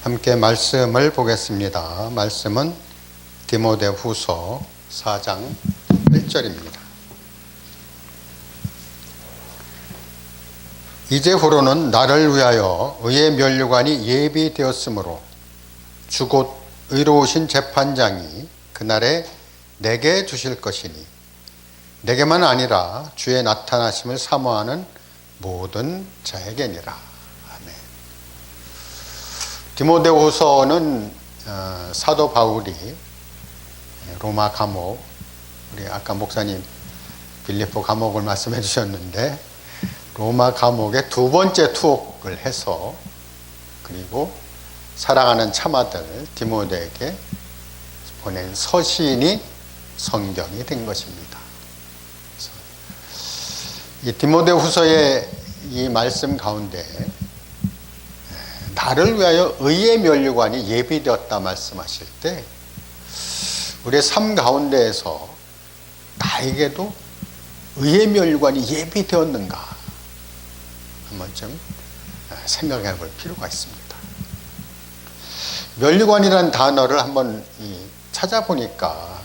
함께 말씀을 보겠습니다. 말씀은 디모데후서 4장 1절입니다. 이제후로는 나를 위하여 의의 면류관이 예비되었으므로 주 곧 의로우신 재판장이 그날에 내게 주실 것이니 내게만 아니라 주의 나타나심을 사모하는 모든 자에게니라. 아멘. 디모데후서는 사도 바울이 로마 감옥, 우리 아까 목사님 빌립보 감옥을 말씀해 주셨는데 로마 감옥에 두 번째 투옥을 해서 그리고 사랑하는 참아들 디모데에게 보낸 서신이 성경이 된 것입니다. 이 디모데후서의 이 말씀 가운데 나를 위하여 의의 면류관이 예비되었다 말씀하실 때 우리의 삶 가운데에서 나에게도 의의 면류관이 예비되었는가 한번 좀 생각해 볼 필요가 있습니다. 면류관이라는 단어를 한번 찾아보니까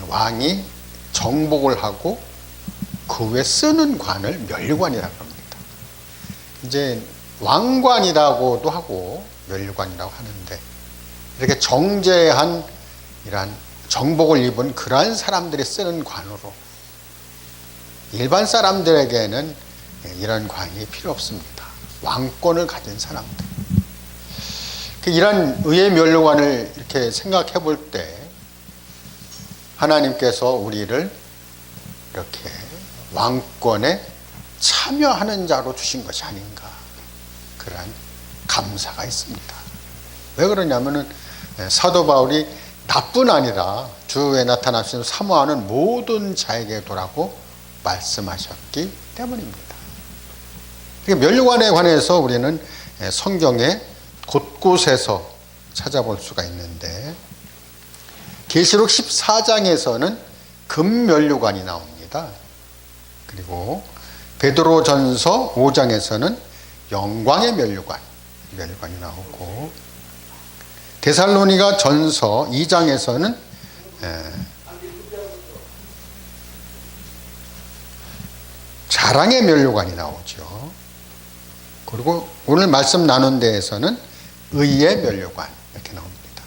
왕이 정복을 하고 그 후에 쓰는 관을 면류관이라고 합니다. 이제 왕관이라고도 하고 면류관이라고 하는데 이렇게 정제한 이러한 정복을 입은 그러한 사람들이 쓰는 관으로 일반 사람들에게는 이런 관이 필요 없습니다. 왕권을 가진 사람들. 이런 의의 면류관을 이렇게 생각해 볼 때 하나님께서 우리를 이렇게 왕권에 참여하는 자로 주신 것이 아닌가 그러한 감사가 있습니다. 왜 그러냐면은 사도 바울이 나뿐 아니라 주에 나타나시는 사모하는 모든 자에게도라고 말씀하셨기 때문입니다. 면류관에 관해서 우리는 성경에 곳곳에서 찾아볼 수가 있는데 계시록 14장에서는 금면류관이 나옵니다. 그리고 베드로전서 5장에서는 영광의 면류관이 나오고 데살로니가 전서 2장에서는 자랑의 면류관이 나오죠. 그리고 오늘 말씀 나눈 데에서는 의의 면류관 이렇게 나옵니다.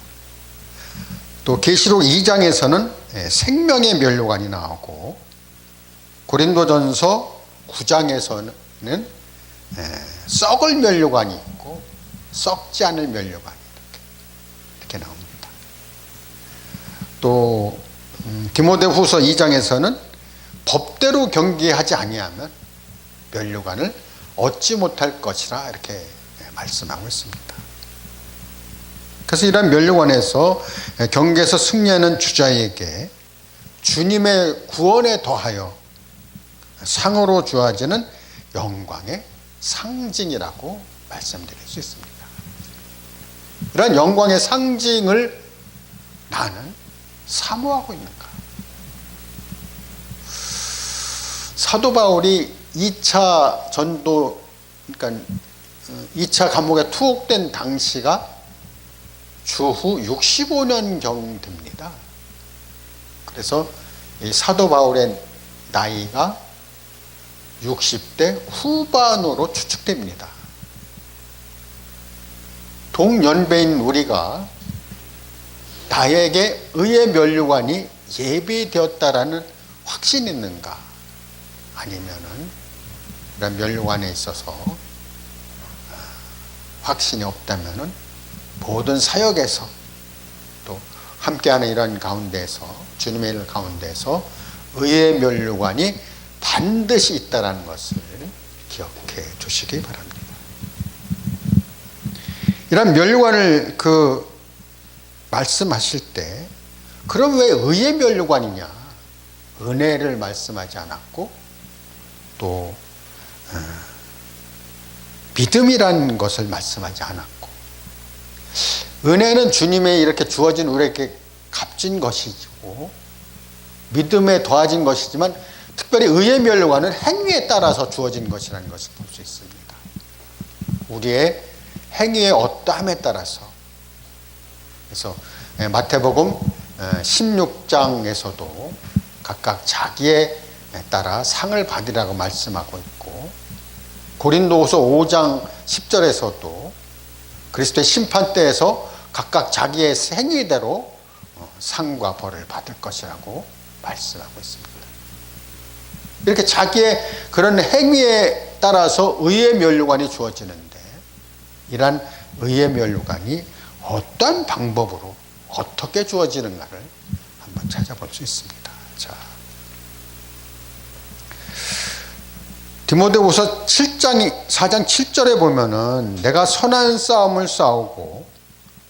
또 계시록 2장에서는 생명의 면류관이 나오고 고린도전서 9장에서는 썩을 면류관이 있고 썩지 않을 면류관이 이렇게 나옵니다. 또 디모데후서 2장에서는 법대로 경계하지 아니하면 면류관을 얻지 못할 것이라 이렇게 말씀하고 있습니다. 그래서 이런 면류관에서 경계에서 승리하는 주자에게 주님의 구원에 더하여 상으로 주어지는 영광의 상징이라고 말씀드릴 수 있습니다. 이런 영광의 상징을 나는 사모하고 있는가? 사도 바울이 2차 전도, 그러니까 2차 감옥에 투옥된 당시가 주후 65년경 됩니다. 그래서 이 사도 바울의 나이가 60대 후반으로 추측됩니다. 동년배인 우리가 나에게 의의 면류관이 예비되었다라는 확신이 있는가? 아니면은 이런 면류관에 있어서 확신이 없다면은 모든 사역에서 또 함께하는 이런 가운데서 주님의 일 가운데서 의의 면류관이 반드시 있다라는 것을 기억해 주시기 바랍니다. 이런 면류관을 말씀하실 때 그럼 왜 의의 면류관이냐? 은혜를 말씀하지 않았고 또 믿음이라는 것을 말씀하지 않았고 은혜는 주님의 이렇게 주어진 우리에게 값진 것이고 믿음에 더해진 것이지만 특별히 의의 면류관은 행위에 따라서 주어진 것이라는 것을 볼 수 있습니다. 우리의 행위의 어떠함에 따라서. 그래서 마태복음 16장에서도 각각 자기에 따라 상을 받으라고 말씀하고 있고, 고린도후서 5장 10절에서도 그리스도의 심판대에서 각각 자기의 행위대로 상과 벌을 받을 것이라고 말씀하고 있습니다. 이렇게 자기의 그런 행위에 따라서 의의 면류관이 주어지는데, 이러한 의의 면류관이 어떤 방법으로 어떻게 주어지는가를 한번 찾아볼 수 있습니다. 자, 디모데후서 4장 7절에 보면은 내가 선한 싸움을 싸우고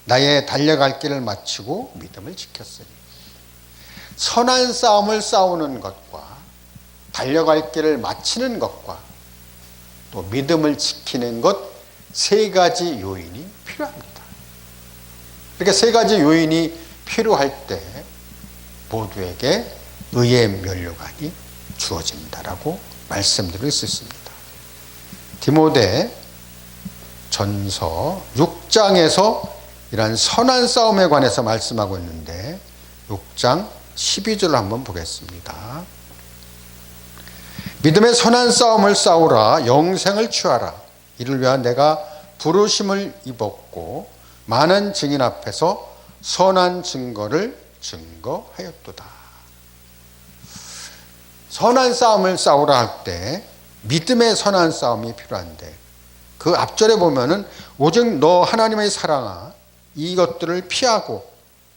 나의 달려갈 길을 마치고 믿음을 지켰으니, 선한 싸움을 싸우는 것과 달려갈 길을 마치는 것과 또 믿음을 지키는 것, 세 가지 요인이 필요합니다. 이렇게 세 가지 요인이 필요할 때 모두에게 의의 면류관이 주어진다라고 말씀드릴 수 있습니다. 디모데 전서 6장에서 이러한 선한 싸움에 관해서 말씀하고 있는데, 6장 12절을 한번 보겠습니다. 믿음의 선한 싸움을 싸우라. 영생을 취하라. 이를 위하여 내가 부르심을 입었고 많은 증인 앞에서 선한 증거를 증거하였도다. 선한 싸움을 싸우라 할 때 믿음의 선한 싸움이 필요한데, 그 앞절에 보면은 오직 너 하나님의 사랑아, 이것들을 피하고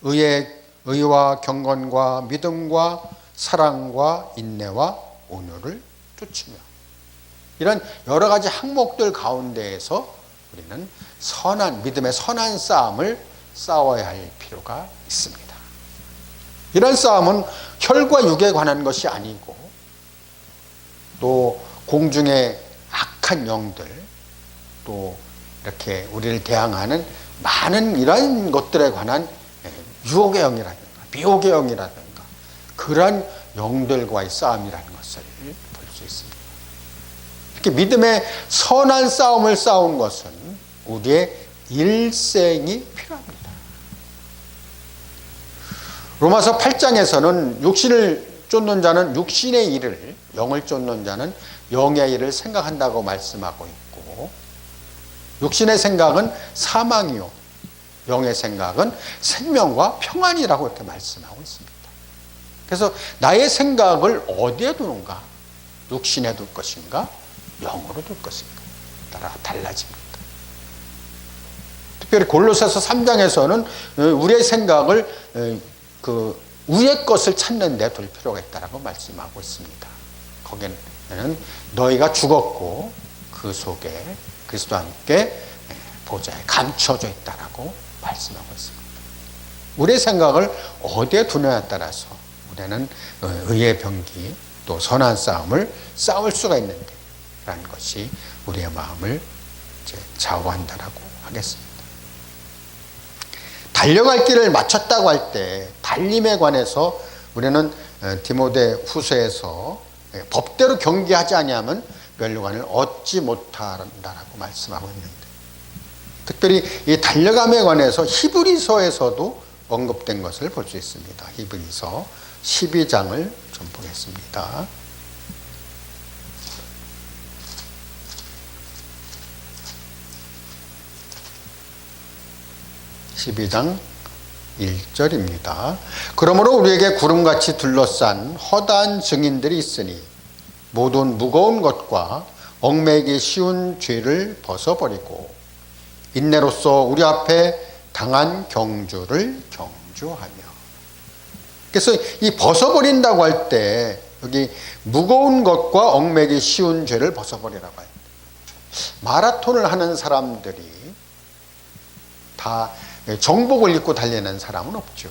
의와 경건과 믿음과 사랑과 인내와 온유를 쫓으며, 이런 여러 가지 항목들 가운데에서 우리는 믿음의 선한 싸움을 싸워야 할 필요가 있습니다. 이런 싸움은 혈과 육에 관한 것이 아니고, 또 공중의 악한 영들, 또 이렇게 우리를 대항하는 많은 이런 것들에 관한 유혹의 영이라든가 미혹의 영이라든가 그런 영들과의 싸움이라는 것을 볼 수 있습니다. 이렇게 믿음의 선한 싸움을 싸운 것은 우리의 일생이 필요합니다. 로마서 8장에서는 육신을 쫓는 자는 육신의 일을, 영을 쫓는 자는 영의 일을 생각한다고 말씀하고 있고, 육신의 생각은 사망이요 영의 생각은 생명과 평안이라고 이렇게 말씀하고 있습니다. 그래서 나의 생각을 어디에 두는가? 육신에 둘 것인가? 영으로 둘 것인가? 따라 달라집니다. 특별히 골로새서 3장에서는 우리의 생각을 그 위의 것을 찾는 데 둘 필요가 있다고 말씀하고 있습니다. 거기는 너희가 죽었고 그 속에 그리스도와 함께 보좌에 감춰져 있다라고 말씀하고 있습니다. 우리의 생각을 어디에 두느냐에 따라서 우리는 의의 병기 또 선한 싸움을 싸울 수가 있는데, 라는 것이 우리의 마음을 좌우한다라고 하겠습니다. 달려갈 길을 마쳤다고 할 때 달림에 관해서 우리는 디모데 후서에서 법대로 경계하지 아니하면 면류관을 얻지 못한다라고 말씀하고 있는데, 특별히 이 달려감에 관해서 히브리서에서도 언급된 것을 볼 수 있습니다. 히브리서 12장을 좀 보겠습니다. (12장) 1절입니다. 그러므로 우리에게 구름같이 둘러싼 허다한 증인들이 있으니 모든 무거운 것과 얽매이기 쉬운 죄를 벗어버리고 인내로써 우리 앞에 당한 경주를 경주하며. 그래서 이 벗어버린다고 할 때 여기 무거운 것과 얽매이기 쉬운 죄를 벗어버리라고 해요. 마라톤을 하는 사람들이 다 정복을 입고 달리는 사람은 없죠.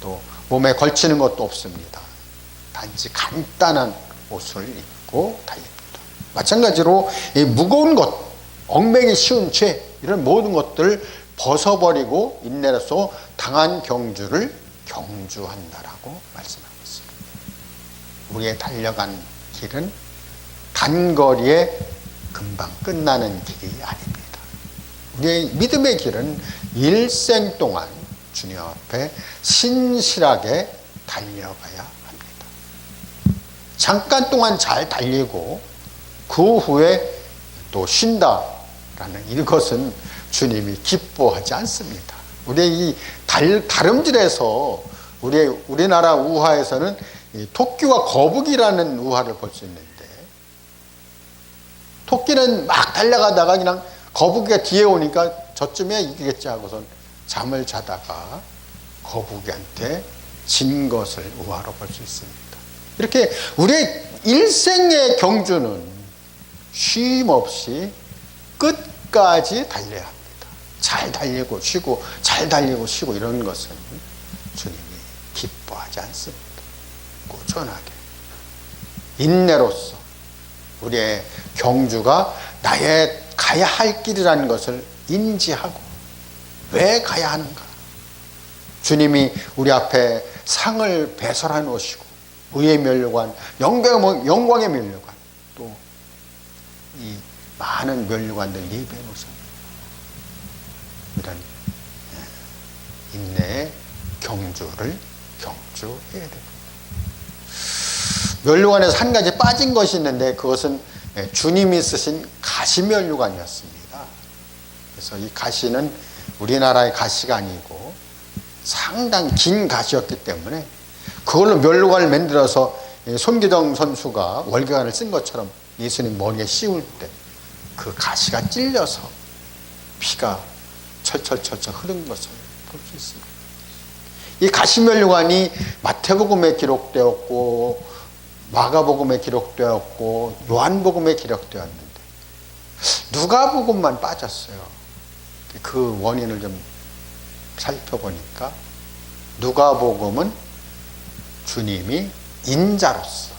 또 몸에 걸치는 것도 없습니다. 단지 간단한 옷을 입고 달립니다. 마찬가지로 이 무거운 것, 얽매이기 쉬운 죄, 이런 모든 것들을 벗어버리고 인내로서 당한 경주를 경주한다라고 말씀하고 있습니다. 우리의 달려간 길은 단거리에 금방 끝나는 길이 아닙니다. 우리의 믿음의 길은 일생 동안 주님 앞에 신실하게 달려가야 합니다. 잠깐 동안 잘 달리고 그 후에 또 쉰다라는 이것은 주님이 기뻐하지 않습니다. 우리의 이 다름질에서 우리나라 우화에서는 토끼와 거북이라는 우화를 볼 수 있는데, 토끼는 막 달려가다가 그냥 거북이가 뒤에 오니까 저쯤에 이기겠지 하고선 잠을 자다가 거북이한테 진 것을 우화로 볼 수 있습니다. 이렇게 우리의 일생의 경주는 쉼 없이 끝까지 달려야 합니다. 잘 달리고 쉬고 잘 달리고 쉬고 이런 것은 주님이 기뻐하지 않습니다. 꾸준하게 인내로서 우리의 경주가 나의 가야 할 길이라는 것을 인지하고 왜 가야 하는가, 주님이 우리 앞에 상을 배설해 놓으시고 의의 면류관, 영광의 면류관, 또 이 많은 면류관들 예배해 놓으셨습니다. 이런 인내의 경주를 경주해야 됩니다. 면류관에서 한 가지 빠진 것이 있는데, 그것은 주님이 쓰신 가시면류관이었습니다. 그래서 이 가시는 우리나라의 가시가 아니고 상당히 긴 가시였기 때문에 그걸로 면류관을 만들어서 손기정 선수가 월계관을 쓴 것처럼 예수님 머리에 씌울 때 그 가시가 찔려서 피가 철철철철 흐른 것을 볼 수 있습니다. 이 가시면류관이 마태복음에 기록되었고 마가복음에 기록되었고 요한복음에 기록되었는데 누가복음만 빠졌어요. 그 원인을 좀 살펴보니까 누가복음은 주님이 인자로서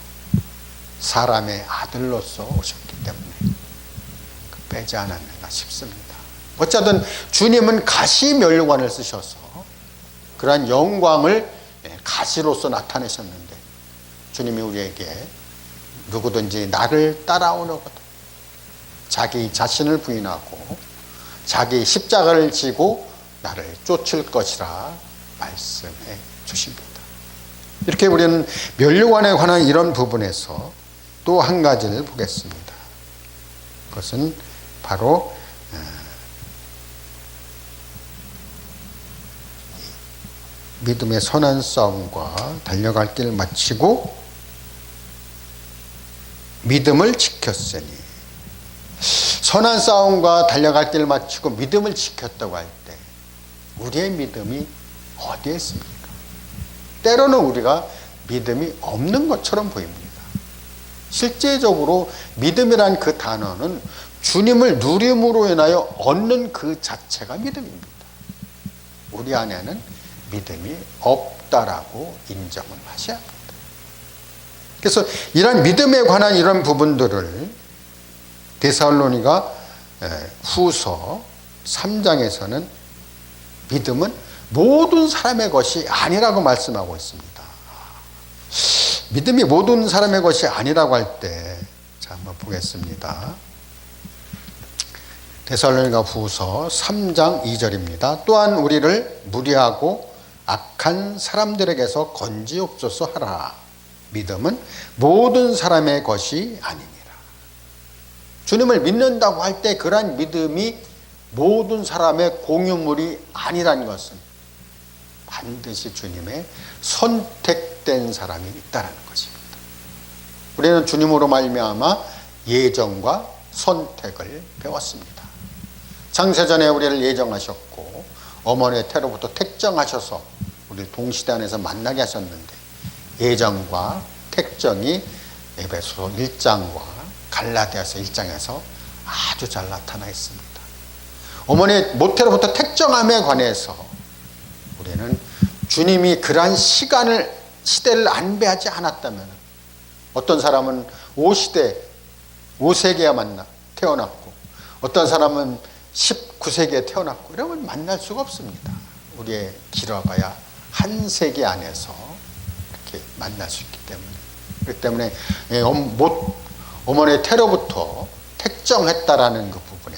사람의 아들로서 오셨기 때문에 빼지 않았는가 싶습니다. 어쨌든 주님은 가시면류관을 쓰셔서 그러한 영광을 가시로서 나타내셨는데, 주님이 우리에게 누구든지 나를 따라오려거든 자기 자신을 부인하고 자기 십자가를 지고 나를 쫓을 것이라 말씀해 주십니다. 이렇게 우리는 면류관에 관한 이런 부분에서 또 한 가지를 보겠습니다. 그것은 바로 믿음의 선한 싸움과 달려갈 길을 마치고 믿음을 지켰으니, 선한 싸움과 달려갈 길을 마치고 믿음을 지켰다고 할 때 우리의 믿음이 어디에 있습니까? 때로는 우리가 믿음이 없는 것처럼 보입니다. 실제적으로 믿음이란 그 단어는 주님을 누림으로 인하여 얻는 그 자체가 믿음입니다. 우리 안에는 믿음이 없다라고 인정을 하셔야 합니다. 그래서 이런 믿음에 관한 이런 부분들을 데살로니가 후서 3장에서는 믿음은 모든 사람의 것이 아니라고 말씀하고 있습니다. 믿음이 모든 사람의 것이 아니라고 할 때, 자, 한번 보겠습니다. 데살로니가 후서 3장 2절입니다. 또한 우리를 무리하고 악한 사람들에게서 건지옵소서 하라. 믿음은 모든 사람의 것이 아니니라. 주님을 믿는다고 할 때 그러한 믿음이 모든 사람의 공유물이 아니라는 것은 반드시 주님의 선택된 사람이 있다는 것입니다. 우리는 주님으로 말미암아 예정과 선택을 배웠습니다. 창세전에 우리를 예정하셨고 어머니의 태로부터 택정하셔서 우리를 동시대 안에서 만나게 하셨는데, 예정과 택정이 에베소 1장과 갈라디아서 1장에서 아주 잘 나타나 있습니다. 어머니의 모태로부터 택정함에 관해서 우리는 주님이 그러한 시대를 안배하지 않았다면, 어떤 사람은 5세기에 태어났고 어떤 사람은 19세기에 태어났고 이러면 만날 수가 없습니다. 우리의 길어봐야 한 세기 안에서 이렇게 만날 수 있기 때문에, 그렇기 때문에 어머니의 태로부터 택정했다라는 그 부분에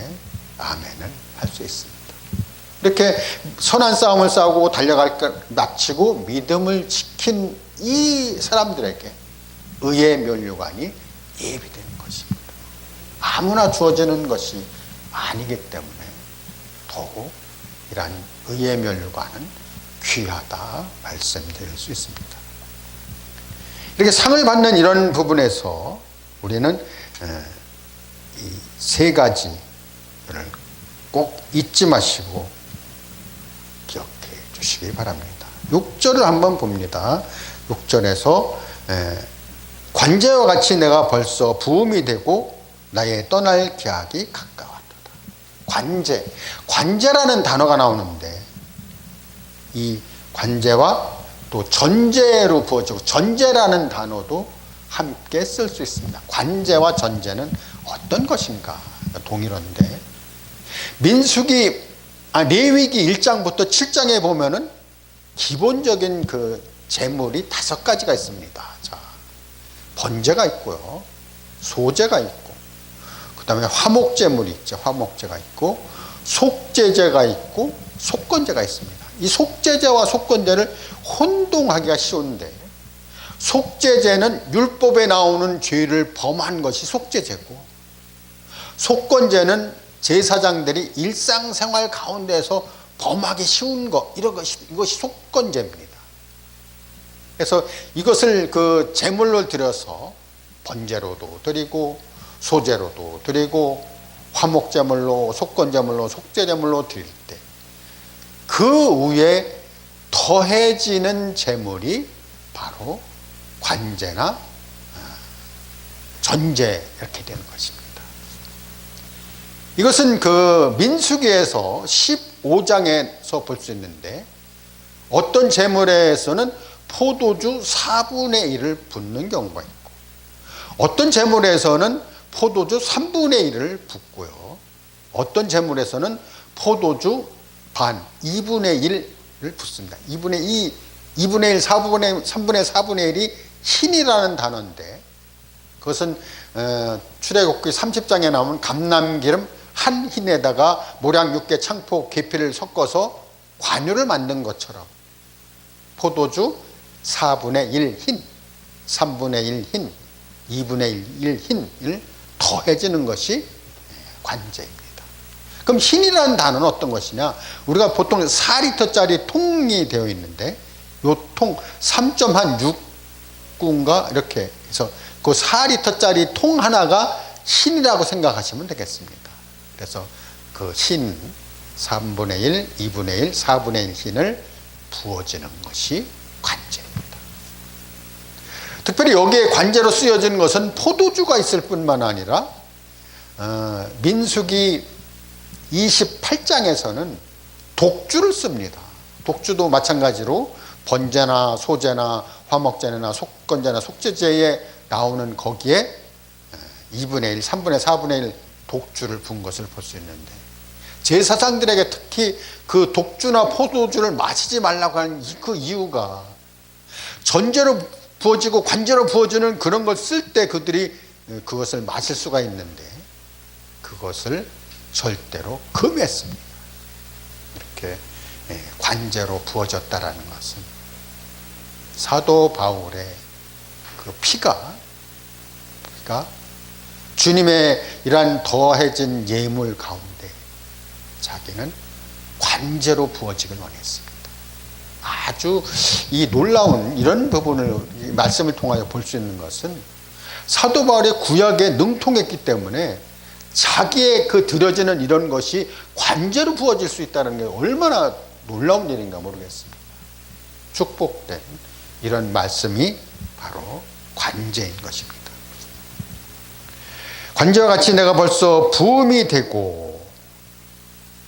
아멘을 할 수 있습니다. 이렇게 선한 싸움을 싸우고 달려갈 것 마치고 믿음을 지킨 이 사람들에게 의의 면류관이 예비된 것입니다. 아무나 주어지는 것이 아니기 때문에 더욱 이러한 의의 면류관은 귀하다 말씀드릴 수 있습니다. 이렇게 상을 받는 이런 부분에서 우리는 이 세 가지를 꼭 잊지 마시고 기억해 주시기 바랍니다. 6절을 한번 봅니다. 6절에서 관제와 같이 내가 벌써 부음이 되고 나의 떠날 기약이 가까웠도다. 관제라는 단어가 나오는데 이 관제와 또 전제로 부어지고 전제라는 단어도 함께 쓸 수 있습니다. 관제와 전제는 어떤 것인가? 동일한데 레위기 1장부터 7장에 보면은 기본적인 그 제물이 5가지가 있습니다. 자, 번제가 있고요, 소제가 있고, 그 다음에 화목제물이 있죠. 화목제가 있고, 속제제가 있고, 속건제가 있습니다. 이 속제제와 속건제를 혼동하기가 쉬운데, 속제제는 율법에 나오는 죄를 범한 것이 속제제고, 속건제는 제사장들이 일상생활 가운데서 범하기 쉬운 것, 이것이 속건제입니다. 그래서 이것을 그 제물로 드려서 번제로도 드리고 소제로도 드리고 화목제물로 속건제물로 속제제물로 드릴 때 그 위에 더해지는 제물이 바로 관제나 전제 이렇게 되는 것입니다. 이것은 그 민수기에서 15장에서 볼 수 있는데 어떤 제물에서는 포도주 4분의 1을 붓는 경우가 있고 어떤 제물에서는 포도주 3분의 1을 붓고요. 어떤 제물에서는 포도주 반, 2분의 1을 붓습니다. 2분의 2, 2분의 1, 3분의 4분의 1이 흰이라는 단어인데 그것은 출애굽기 30장에 나오는 감람기름 한 흰에다가 모량 6개 창포 계피를 섞어서 관유를 만든 것처럼 포도주 4분의 1 흰, 3분의 1 흰, 2분의 1 흰을 더해지는 것이 관제입니다. 그럼 흰이라는 단어는 어떤 것이냐? 우리가 보통 4리터짜리 통이 되어 있는데 이 통 3.6구인가 이렇게 해서 그 4리터짜리 통 하나가 흰이라고 생각하시면 되겠습니다. 그래서 그 흰 3분의 1, 2분의 1, 4분의 1 흰을 부어지는 것이 관제입니다. 특별히 여기에 관제로 쓰여진 것은 포도주가 있을 뿐만 아니라 민수기 28장에서는 독주를 씁니다. 독주도 마찬가지로 번제나 소제나 화목제나 속건제나 속제제에 나오는 거기에 2분의 1, 3분의 4분의 1 독주를 분 것을 볼 수 있는데 제사장들에게 특히 그 독주나 포도주를 마시지 말라고 하는 그 이유가 전제로 부어지고 관제로 부어주는 그런 걸 쓸 때 그들이 그것을 마실 수가 있는데 그것을 절대로 금했습니다. 이렇게 관제로 부어졌다라는 것은 사도 바울의 그 피가 주님의 이러한 더해진 예물 가운데 자기는 관제로 부어지길 원했습니다. 아주 이 놀라운 이런 부분을 이 말씀을 통하여 볼 수 있는 것은 사도 바울의 구약에 능통했기 때문에 자기의 그 드려지는 이런 것이 관제로 부어질 수 있다는 게 얼마나 놀라운 일인가 모르겠습니다. 축복된 이런 말씀이 바로 관제인 것입니다. 관제와 같이 내가 벌써 부음이 되고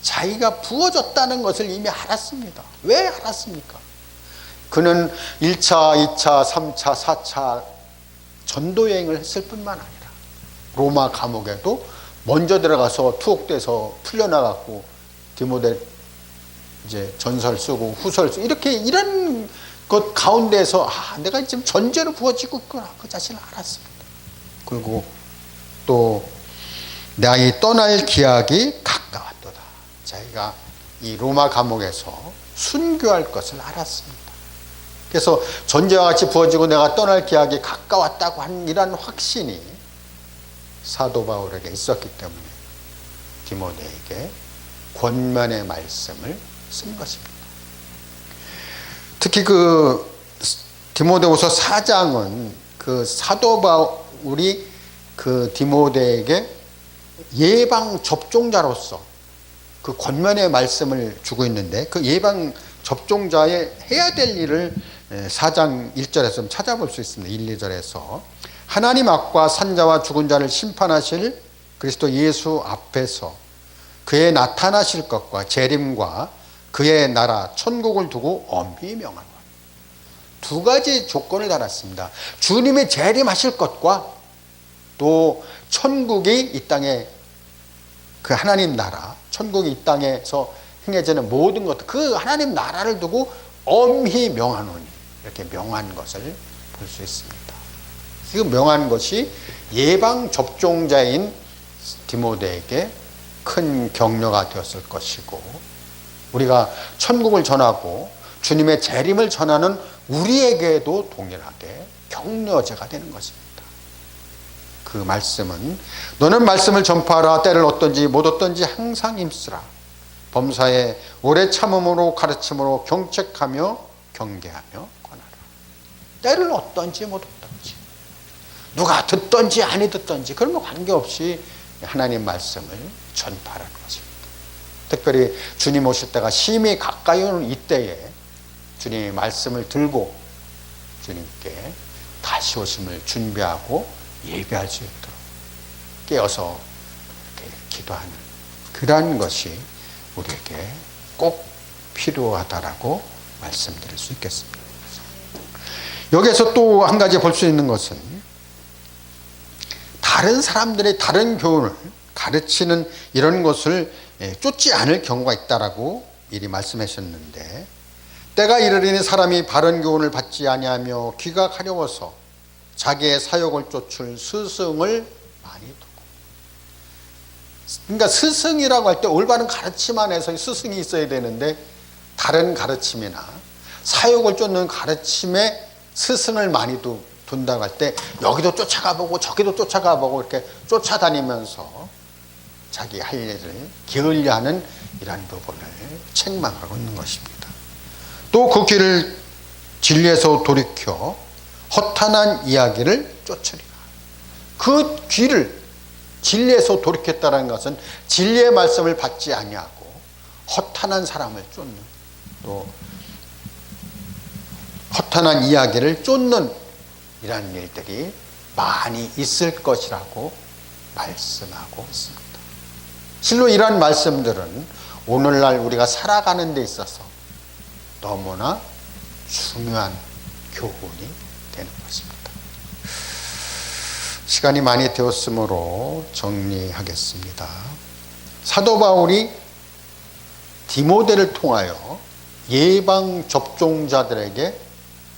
자기가 부어졌다는 것을 이미 알았습니다. 왜 알았습니까? 그는 1차, 2차, 3차, 4차 전도여행을 했을 뿐만 아니라 로마 감옥에도 먼저 들어가서 투옥돼서 풀려나갔고 디모데 이제 전설 쓰고 후설 쓰고 이렇게 이런 것 가운데서 내가 지금 전제로 부어지고 있구나 그 자신을 알았습니다. 그리고 또 나의 떠날 기약이 가까웠도다. 자기가 이 로마 감옥에서 순교할 것을 알았습니다. 그래서 전제와 같이 부어지고 내가 떠날 기약이 가까웠다고 한 이런 확신이 사도 바울에게 있었기 때문에 디모데에게 권면의 말씀을 쓴 것입니다. 특히 그 디모데후서 4장은 그 사도 바울이 그 디모데에게 예방 접종자로서 그 권면의 말씀을 주고 있는데, 그 예방 접종자의 해야 될 일을 4장 1절에서 좀 찾아볼 수 있습니다. 1, 2절에서 하나님 앞과 산자와 죽은 자를 심판하실 그리스도 예수 앞에서 그의 나타나실 것과 재림과 그의 나라 천국을 두고 엄히 명하노라. 두 가지 조건을 달았습니다. 주님이 재림하실 것과 또 천국이 이 땅에, 그 하나님 나라 천국이 이 땅에서 행해지는 모든 것, 그 하나님 나라를 두고 엄히 명하노니, 이렇게 명한 것을 볼 수 있습니다. 그 명한 것이 예방 접종자인 디모데에게 큰 격려가 되었을 것이고, 우리가 천국을 전하고 주님의 재림을 전하는 우리에게도 동일하게 격려제가 되는 것입니다. 그 말씀은 너는 말씀을 전파하라. 때를 얻든지 못 얻든지 항상 힘쓰라. 범사에 오래 참음으로 가르침으로 경책하며 경계하며 권하라. 때를 얻든지 못 얻든지, 누가 듣든지 아니 듣든지 그런 거 관계없이 하나님 말씀을 전파하라는 것입니다. 특별히 주님 오실 때가 심히 가까이 오는 이때에 주님의 말씀을 들고 주님께 다시 오심을 준비하고 예배할 수 있도록 깨어서 이렇게 기도하는 그러한 것이 우리에게 꼭 필요하다라고 말씀드릴 수 있겠습니다. 여기에서 또 한 가지 볼 수 있는 것은 다른 사람들의 다른 교훈을 가르치는 이런 것을 쫓지 않을 경우가 있다라고 미리 말씀하셨는데, 때가 이르리니 사람이 바른 교훈을 받지 아니하며 귀가 가려워서 자기의 사욕을 쫓을 스승을 많이 두고. 그러니까 스승이라고 할 때 올바른 가르침 안에서 스승이 있어야 되는데, 다른 가르침이나 사욕을 쫓는 가르침에 스승을 많이 둔다고 할 때 여기도 쫓아가 보고 저기도 쫓아가 보고 이렇게 쫓아다니면서 자기 할 일을 게을리하는 이러한 부분을 책망하고 있는 것입니다. 또 그 길을 진리에서 돌이켜 허탄한 이야기를 쫓으리라. 그 길을 진리에서 돌이켰다는 것은 진리의 말씀을 받지 아니하고 허탄한 사람을 쫓는, 또 허탄한 이야기를 쫓는 이런 일들이 많이 있을 것이라고 말씀하고 있습니다. 실로 이러한 말씀들은 오늘날 우리가 살아가는 데 있어서 너무나 중요한 교훈이 되는 것입니다. 시간이 많이 되었으므로 정리하겠습니다. 사도 바울이 디모데를 통하여 예방 접종자들에게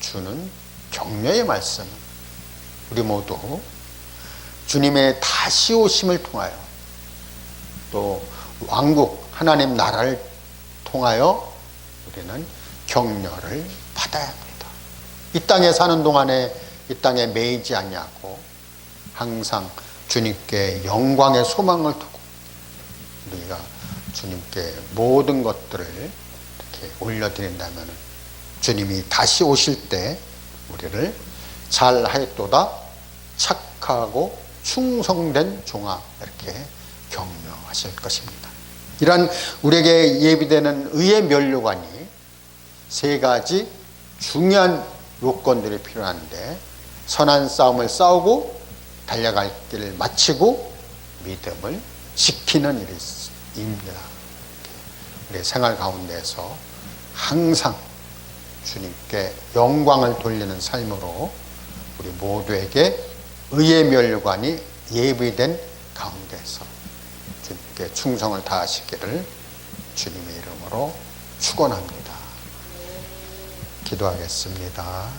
주는 격려의 말씀은 우리 모두 주님의 다시 오심을 통하여 또 왕국 하나님 나라를 통하여 우리는 격려를 받아야 합니다. 이 땅에 사는 동안에 이 땅에 매이지 않냐고 항상 주님께 영광의 소망을 두고 우리가 주님께 모든 것들을 이렇게 올려드린다면 주님이 다시 오실 때 우리를 잘하였도다 착하고 충성된 종아 이렇게 격려하실 것입니다. 이러한 우리에게 예비되는 의의 면류관이 세 가지 중요한 요건들이 필요한데, 선한 싸움을 싸우고 달려갈 길을 마치고 믿음을 지키는 일입니다. 우리 생활 가운데서 항상 주님께 영광을 돌리는 삶으로 우리 모두에게 의의 면류관이 예비된 가운데서 주님께 충성을 다하시기를 주님의 이름으로 축원합니다. 기도하겠습니다.